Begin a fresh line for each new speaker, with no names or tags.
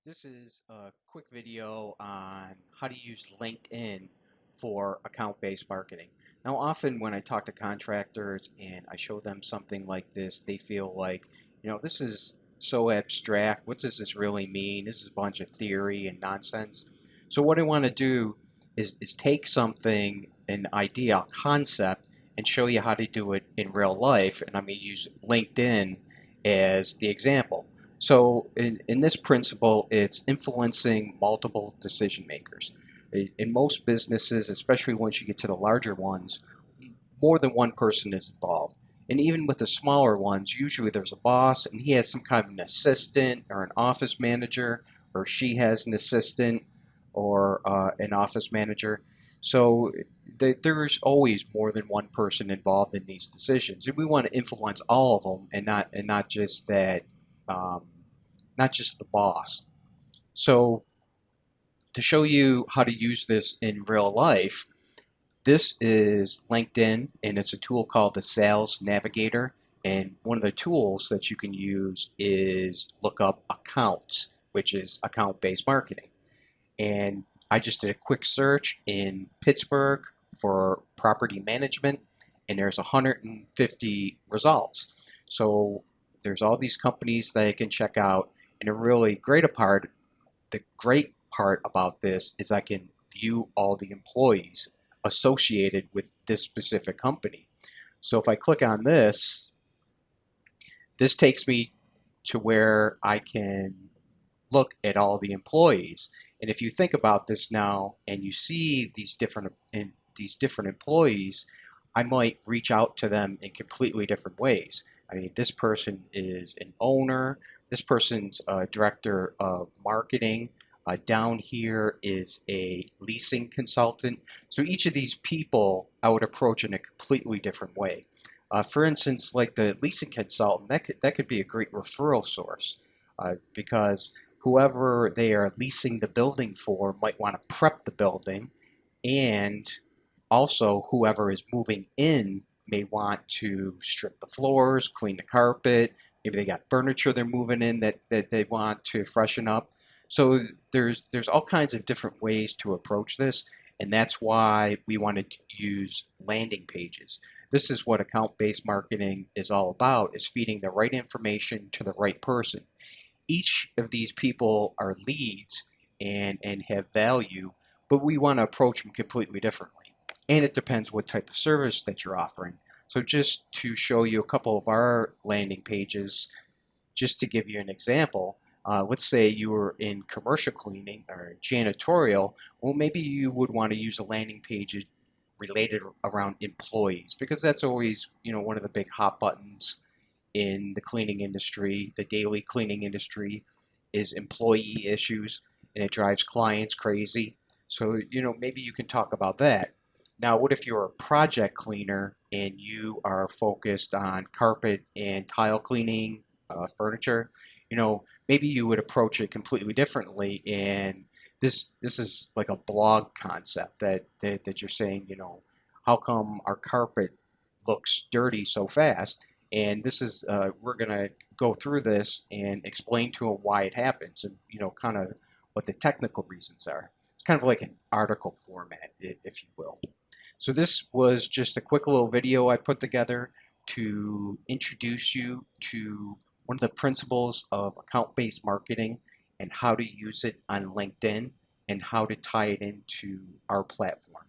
This is a quick video on how to use LinkedIn for account-based marketing. Now, often when I talk to contractors and I show them something like this, they feel like, this is so abstract. What does this really mean? This is a bunch of theory and nonsense. So what I want to do is take something, an idea, a concept, and show you how to do it in real life. And I'm going to use LinkedIn as the example. So in this principle, it's influencing multiple decision makers. In most businesses, especially once you get to the larger ones, more than one person is involved. And even with the smaller ones, usually there's a boss and he has some kind of an assistant or an office manager, or she has an assistant or an office manager. So there's always more than one person involved in these decisions, and we want to influence all of them, and not just that, um, not just the boss. So to show you how to use this in real life, this is LinkedIn, and it's a tool called the Sales Navigator. And one of the tools that you can use is look up accounts, which is account-based marketing. And I just did a quick search in Pittsburgh for property management, and there's 150 results. So there's all these companies that I can check out, and the great part about this is I can view all the employees associated with this specific company. So if I click on this, this takes me to where I can look at all the employees. And if you think about this now and you see these different employees, I might reach out to them in completely different ways. I mean, this person is an owner, this person's a director of marketing, down here is a leasing consultant. So each of these people I would approach in a completely different way. For instance, like the leasing consultant, that could be a great referral source, because whoever they are leasing the building for might want to prep the building, and also whoever is moving in may want to strip the floors, clean the carpet. Maybe they got furniture they're moving in that they want to freshen up. So there's all kinds of different ways to approach this, and that's why we wanted to use landing pages. This is what account-based marketing is all about, is feeding the right information to the right person. Each of these people are leads and have value, but we want to approach them completely differently. And it depends what type of service that you're offering. So just to show you a couple of our landing pages, just to give you an example, let's say you were in commercial cleaning or janitorial. Well, maybe you would want to use a landing page related around employees, because that's always, one of the big hot buttons in the cleaning industry, the daily cleaning industry, is employee issues, and it drives clients crazy. So, maybe you can talk about that. Now, what if you're a project cleaner and you are focused on carpet and tile cleaning, furniture? Maybe you would approach it completely differently. And this is like a blog concept that you're saying, how come our carpet looks dirty so fast? And this is we're going to go through this and explain to them why it happens, and kind of what the technical reasons are. It's kind of like an article format, if you will. So this was just a quick little video I put together to introduce you to one of the principles of account-based marketing and how to use it on LinkedIn and how to tie it into our platform.